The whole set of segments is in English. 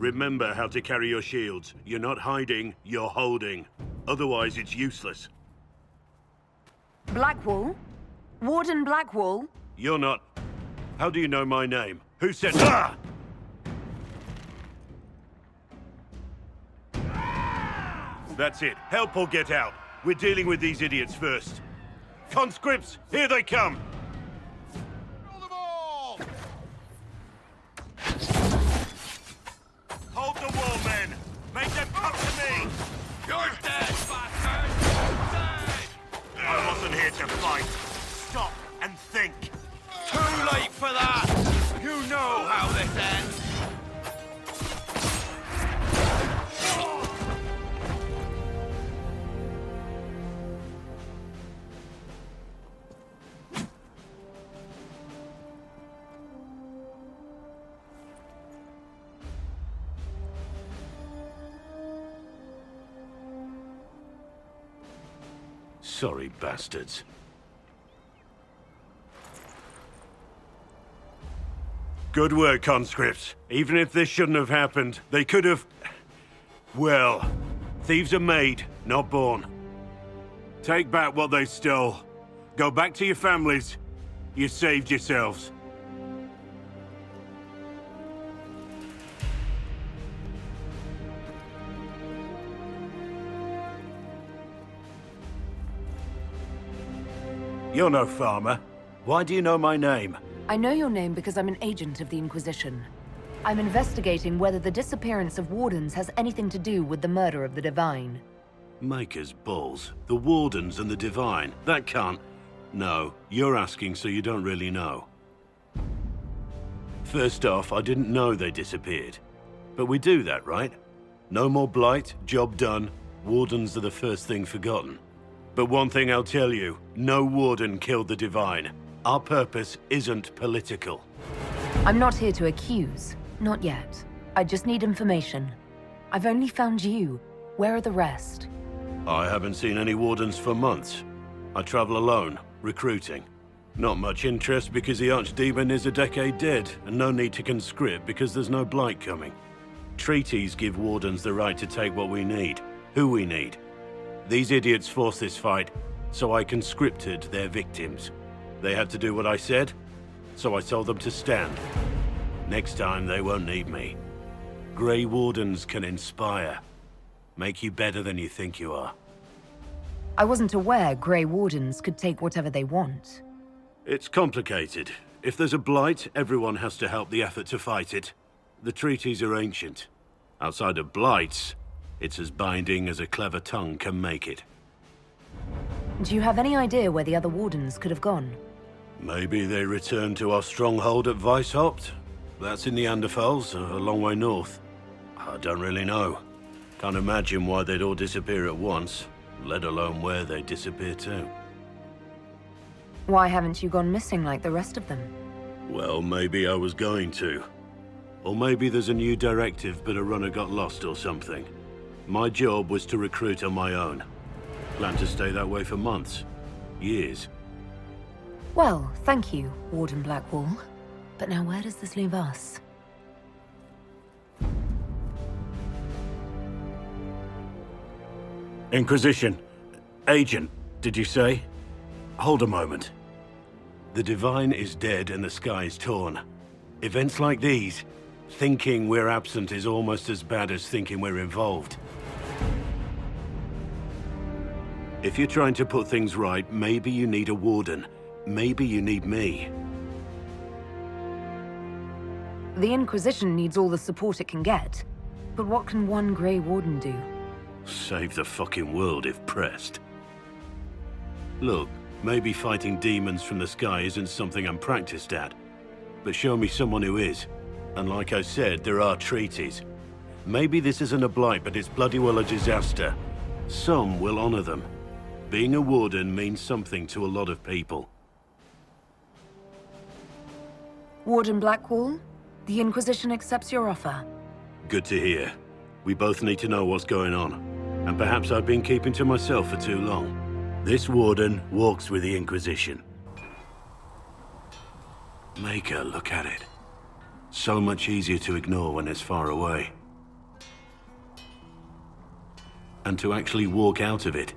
Remember how to carry your shields. You're not hiding, you're holding. Otherwise, it's useless. Blackwall? Warden Blackwall? You're not... How do you know my name? Who said... Ah! That's it. Help or get out. We're dealing with these idiots first. Conscripts, here they come! Kill them all! Hold the wall, men! Make them come to me! You're dead, bastard! Dead! I wasn't here to fight. Stop and think. Too late for that! You know how this ends! Sorry, bastards. Good work, conscripts. Even if this shouldn't have happened, they could have... Well, thieves are made, not born. Take back what they stole. Go back to your families. You saved yourselves. You're no farmer. Why do you know my name? I know your name because I'm an agent of the Inquisition. I'm investigating whether the disappearance of Wardens has anything to do with the murder of the Divine. Maker's balls. The Wardens and the Divine. That can't... No, you're asking so you don't really know. First off, I didn't know they disappeared. But we do that, right? No more blight, job done. Wardens are the first thing forgotten. But one thing I'll tell you, no Warden killed the Divine. Our purpose isn't political. I'm not here to accuse. Not yet. I just need information. I've only found you. Where are the rest? I haven't seen any Wardens for months. I travel alone, recruiting. Not much interest because the Archdemon is a decade dead, and no need to conscript because there's no blight coming. Treaties give Wardens the right to take what we need, who we need. These idiots forced this fight, so I conscripted their victims. They had to do what I said, so I told them to stand. Next time, they won't need me. Grey Wardens can inspire. Make you better than you think you are. I wasn't aware Grey Wardens could take whatever they want. It's complicated. If there's a blight, everyone has to help the effort to fight it. The treaties are ancient. Outside of blights, it's as binding as a clever tongue can make it. Do you have any idea where the other Wardens could have gone? Maybe they returned to our stronghold at Weishaupt? That's in the Anderfels, a long way north. I don't really know. Can't imagine why they'd all disappear at once, let alone where they'd disappear to. Why haven't you gone missing like the rest of them? Well, maybe I was going to. Or maybe there's a new directive but a runner got lost or something. My job was to recruit on my own. Plan to stay that way for months. Years. Well, thank you, Warden Blackwall. But now where does this leave us? Inquisition. Agent, did you say? Hold a moment. The Divine is dead and the sky is torn. Events like these, thinking we're absent is almost as bad as thinking we're involved. If you're trying to put things right, maybe you need a Warden. Maybe you need me. The Inquisition needs all the support it can get. But what can one Grey Warden do? Save the fucking world if pressed. Look, maybe fighting demons from the sky isn't something I'm practiced at. But show me someone who is. And like I said, there are treaties. Maybe this isn't a blight, but it's bloody well a disaster. Some will honor them. Being a Warden means something to a lot of people. Warden Blackwall, the Inquisition accepts your offer. Good to hear. We both need to know what's going on. And perhaps I've been keeping to myself for too long. This Warden walks with the Inquisition. Maker, look at it. So much easier to ignore when it's far away. and to actually walk out of it.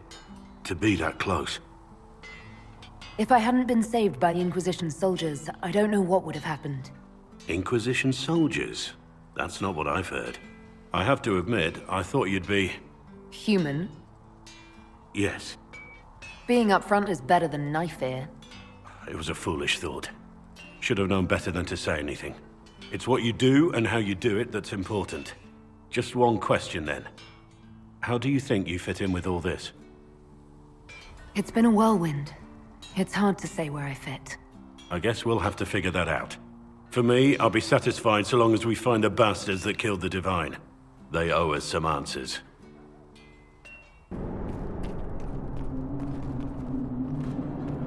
To be that close. If I hadn't been saved by the Inquisition soldiers, I don't know what would have happened. Inquisition soldiers? That's not what I've heard. I have to admit, I thought you'd be... Human? Yes. Being up front is better than knife fear. It was a foolish thought. Should have known better than to say anything. It's what you do and how you do it that's important. Just one question then. How do you think you fit in with all this? It's been a whirlwind. It's hard to say where I fit. I guess we'll have to figure that out. For me, I'll be satisfied so long as we find the bastards that killed the Divine. They owe us some answers.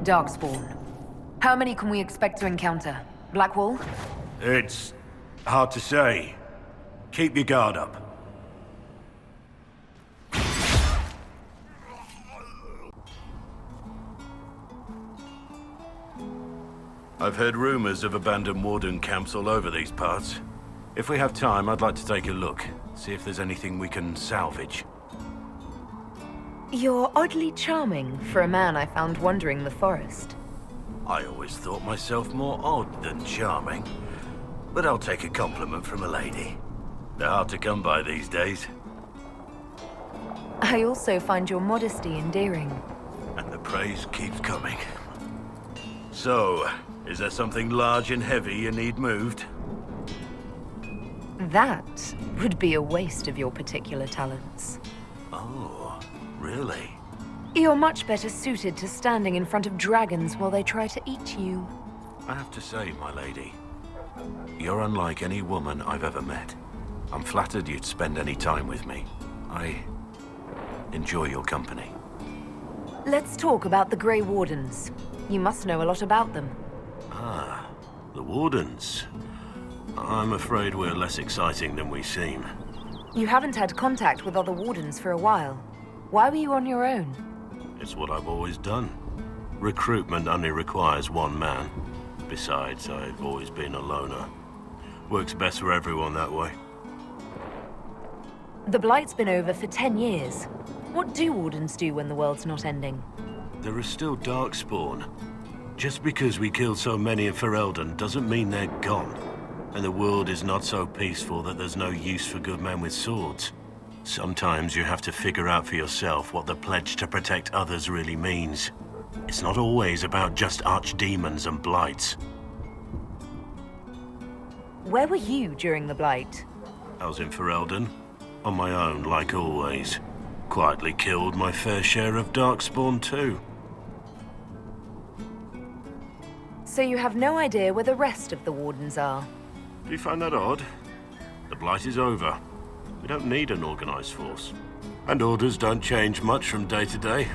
Darkspawn. How many can we expect to encounter? Blackwall? It's hard to say. Keep your guard up. I've heard rumors of abandoned Warden camps all over these parts. If we have time, I'd like to take a look. See if there's anything we can salvage. You're oddly charming for a man I found wandering the forest. I always thought myself more odd than charming. But I'll take a compliment from a lady. They're hard to come by these days. I also find your modesty endearing. And the praise keeps coming. So, is there something large and heavy you need moved? That would be a waste of your particular talents. Oh, really? You're much better suited to standing in front of dragons while they try to eat you. I have to say, my lady, you're unlike any woman I've ever met. I'm flattered you'd spend any time with me. I enjoy your company. Let's talk about the Grey Wardens. You must know a lot about them. Ah, the Wardens. I'm afraid we're less exciting than we seem. You haven't had contact with other Wardens for a while. Why were you on your own? It's what I've always done. Recruitment only requires one man. Besides, I've always been a loner. Works best for everyone that way. The Blight's been over for 10 years. What do Wardens do when the world's not ending? There is still Darkspawn. Just because we killed so many in Ferelden doesn't mean they're gone. And the world is not so peaceful that there's no use for good men with swords. Sometimes you have to figure out for yourself what the pledge to protect others really means. It's not always about just archdemons and blights. Where were you during the Blight? I was in Ferelden, on my own like always. Quietly killed my fair share of Darkspawn too. So you have no idea where the rest of the Wardens are? Do you find that odd? The Blight is over. We don't need an organized force. And orders don't change much from day to day.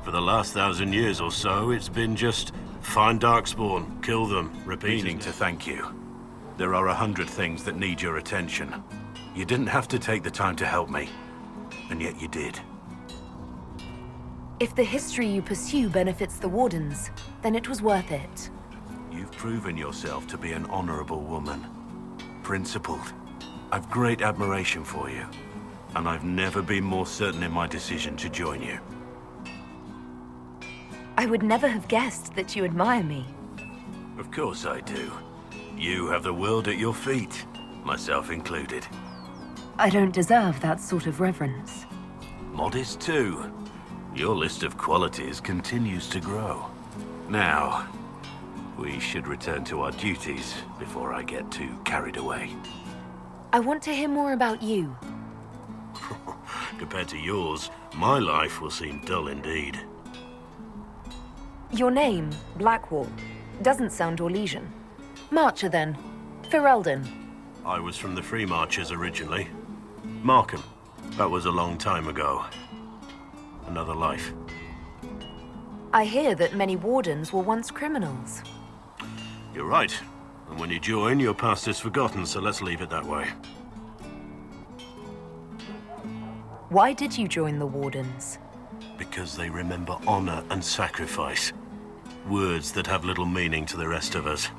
For the last 1,000 years or so, it's been just find Darkspawn, kill them, repeat. Meaning to thank you. There are 100 things that need your attention. You didn't have to take the time to help me, and yet you did. If the history you pursue benefits the Wardens, then it was worth it. You've proven yourself to be an honorable woman. Principled. I've great admiration for you, and I've never been more certain in my decision to join you. I would never have guessed that you admire me. Of course I do. You have the world at your feet, myself included. I don't deserve that sort of reverence. Modest too. Your list of qualities continues to grow. Now, we should return to our duties before I get too carried away. I want to hear more about you. Compared to yours, my life will seem dull indeed. Your name, Blackwall, doesn't sound Orlesian. Marcher then. Ferelden. I was from the Free Marchers originally. Markham. That was a long time ago. Another life. I hear that many Wardens were once criminals. You're right. And when you join, your past is forgotten, so let's leave it that way. Why did you join the Wardens? Because they remember honor and sacrifice. Words that have little meaning to the rest of us.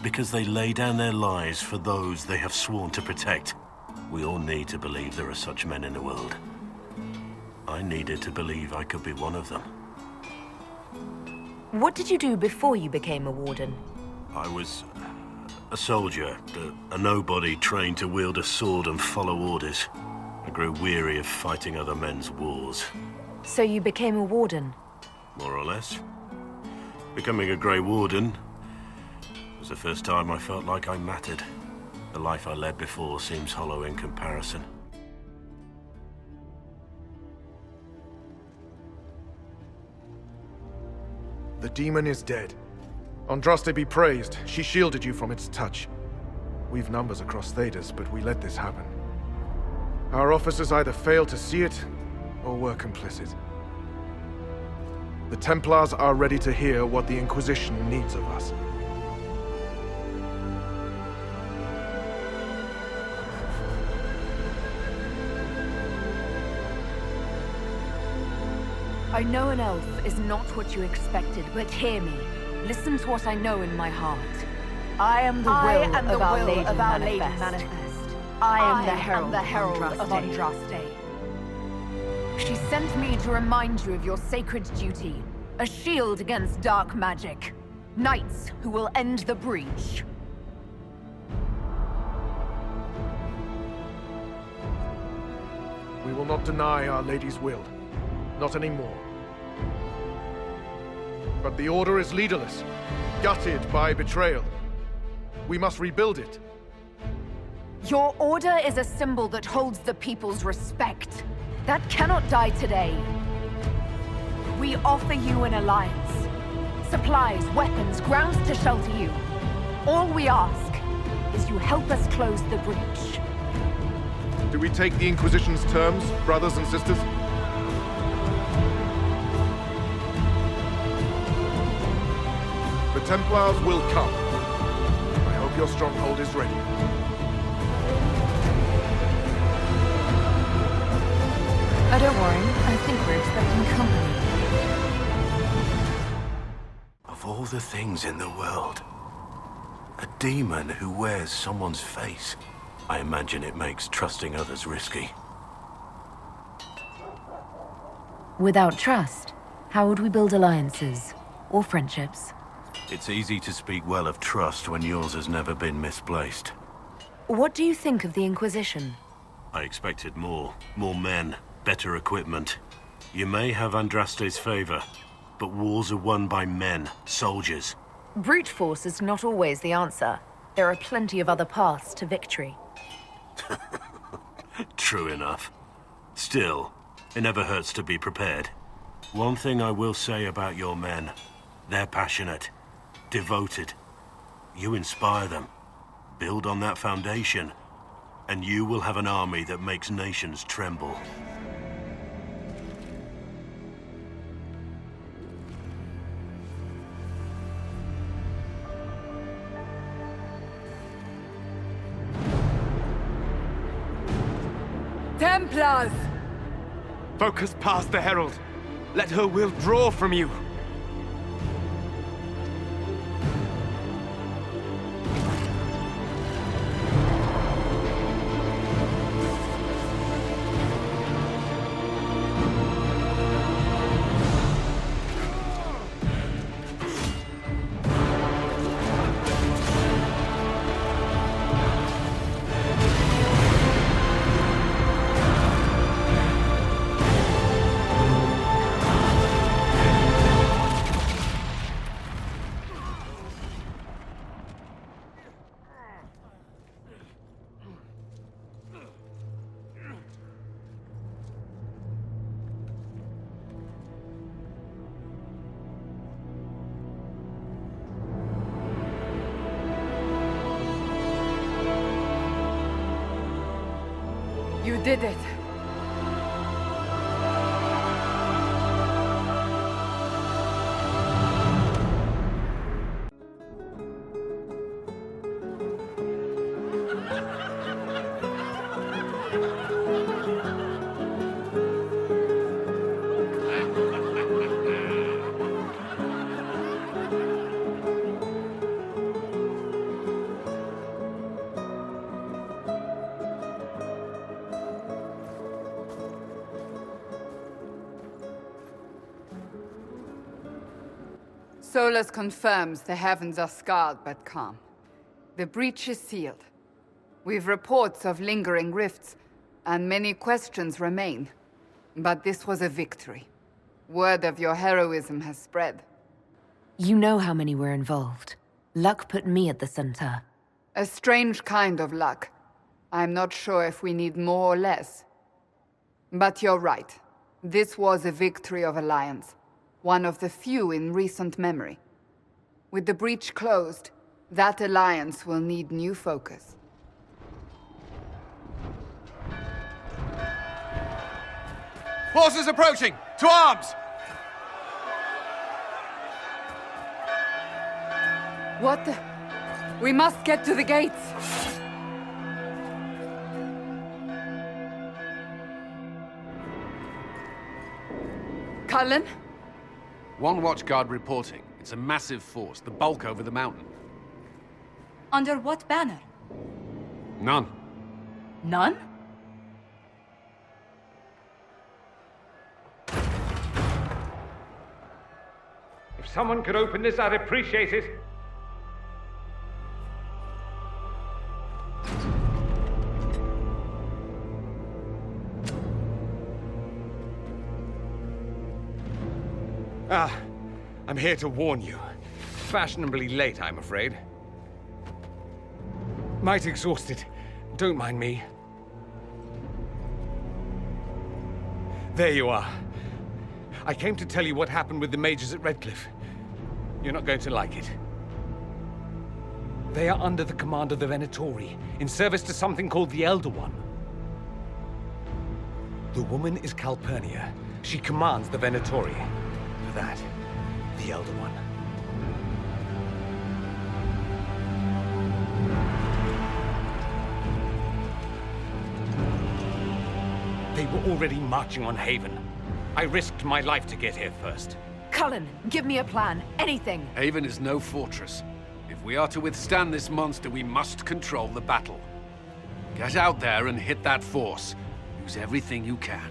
Because they lay down their lives for those they have sworn to protect. We all need to believe there are such men in the world. I needed to believe I could be one of them. What did you do before you became a Warden? I was a soldier, a nobody trained to wield a sword and follow orders. I grew weary of fighting other men's wars. So you became a Warden? More or less. Becoming a Grey Warden was the first time I felt like I mattered. The life I led before seems hollow in comparison. The demon is dead. Andraste be praised. She shielded you from its touch. We've numbers across Thedas, but we let this happen. Our officers either failed to see it, or were complicit. The Templars are ready to hear what the Inquisition needs of us. I know an elf is not what you expected, but hear me. Listen to what I know in my heart. I am the will of Our Lady Manifest. I am the Herald of Andraste. She sent me to remind you of your sacred duty. A shield against dark magic. Knights who will end the breach. We will not deny Our Lady's will. Not anymore. But the Order is leaderless, gutted by betrayal. We must rebuild it. Your order is a symbol that holds the people's respect. That cannot die today. We offer you an alliance. Supplies, weapons, grounds to shelter you. All we ask is you help us close the breach. Do we take the Inquisition's terms, brothers and sisters? The Templars will come. I hope your stronghold is ready. Oh, don't worry. I think we're expecting company. Of all the things in the world, a demon who wears someone's face. I imagine it makes trusting others risky. Without trust, how would we build alliances? Or friendships? It's easy to speak well of trust when yours has never been misplaced. What do you think of the Inquisition? I expected more. More men, better equipment. You may have Andraste's favor, but wars are won by men, soldiers. Brute force is not always the answer. There are plenty of other paths to victory. True enough. Still, it never hurts to be prepared. One thing I will say about your men, they're passionate, devoted. You inspire them. Build on that foundation, and you will have an army that makes nations tremble. Templars! Focus past the Herald. Let her will draw from you. You did it. Solus confirms the heavens are scarred but calm. The breach is sealed. We've reports of lingering rifts, and many questions remain. But this was a victory. Word of your heroism has spread. You know how many were involved. Luck put me at the center. A strange kind of luck. I'm not sure if we need more or less. But you're right. This was a victory of Alliance. One of the few in recent memory. With the breach closed, that alliance will need new focus. Forces approaching! To arms! What the... We must get to the gates! Cullen? One watchguard reporting. It's a massive force, the bulk over the mountain. Under what banner? None. None? If someone could open this, I'd appreciate it. I'm here to warn you. Fashionably late, I'm afraid. Might exhausted. Don't mind me. There you are. I came to tell you what happened with the mages at Redcliffe. You're not going to like it. They are under the command of the Venatori, in service to something called the Elder One. The woman is Calpurnia. She commands the Venatori. For that, the Elder One. They were already marching on Haven. I risked my life to get here first. Cullen, give me a plan. Anything. Haven is no fortress. If we are to withstand this monster, we must control the battle. Get out there and hit that force. Use everything you can.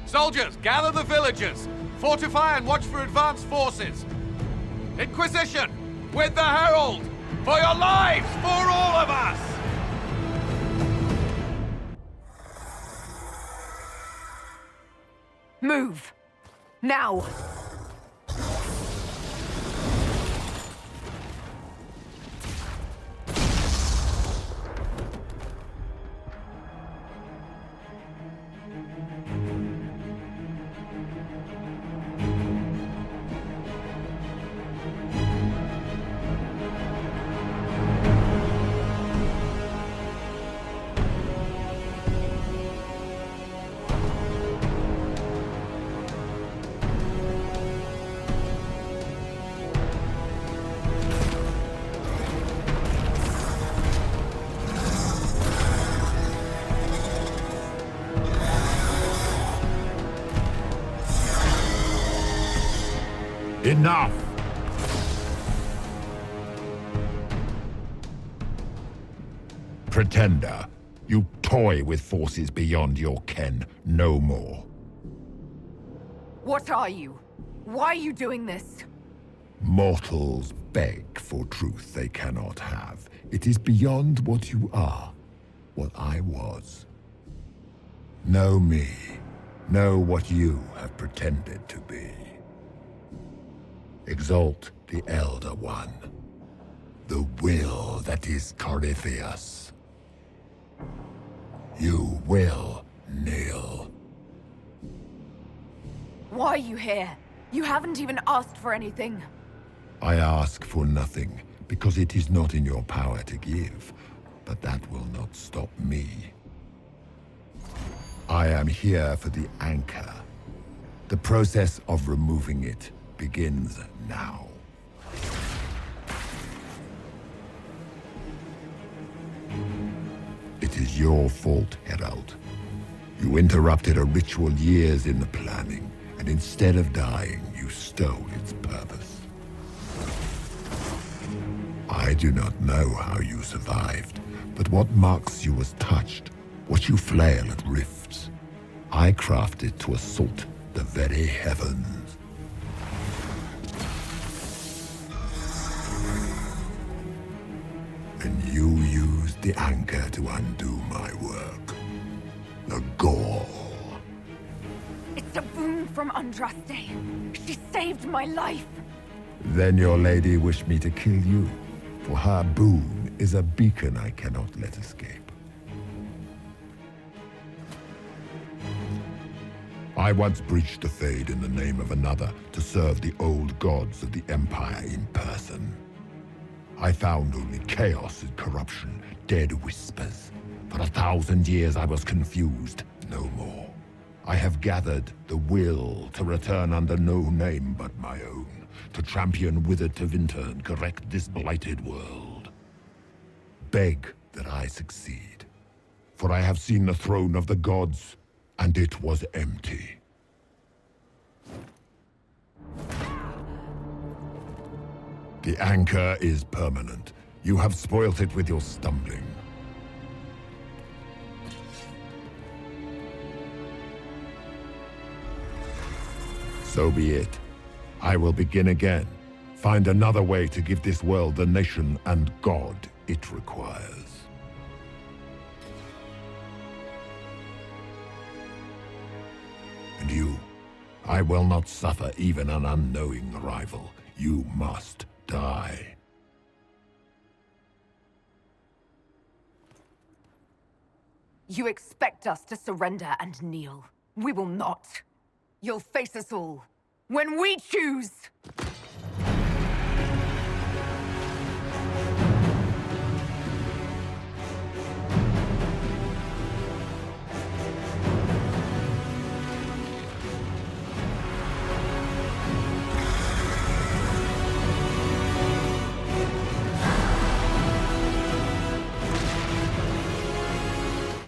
Soldiers, gather the villagers! Fortify and watch for advanced forces! Inquisition! With the Herald! For your lives! For all of us! Move! Now! Enough! Pretender, you toy with forces beyond your ken no more. What are you? Why are you doing this? Mortals beg for truth they cannot have. It is beyond what you are, what I was. Know me. Know what you have pretended to be. Exalt the Elder One. The will that is Corypheus. You will kneel. Why are you here? You haven't even asked for anything. I ask for nothing, because it is not in your power to give. But that will not stop me. I am here for the anchor. The process of removing it begins now. It is your fault, Herald. You interrupted a ritual years in the planning, and instead of dying, you stole its purpose. I do not know how you survived, but what marks you as touched, what you flail at rifts, I crafted to assault the very heavens. And you used the anchor to undo my work. The gall. It's a boon from Andraste. She saved my life. Then your lady wished me to kill you, for her boon is a beacon I cannot let escape. I once breached the Fade in the name of another to serve the old gods of the Empire in person. I found only chaos and corruption, dead whispers. For 1,000 years I was confused, no more. I have gathered the will to return under no name but my own, to champion Wither to Winter and correct this blighted world. Beg that I succeed, for I have seen the throne of the gods, and it was empty. The anchor is permanent. You have spoilt it with your stumbling. So be it. I will begin again. Find another way to give this world the nation and God it requires. And you, I will not suffer even an unknowing rival. You must die. You expect us to surrender and kneel. We will not. You'll face us all. When we choose!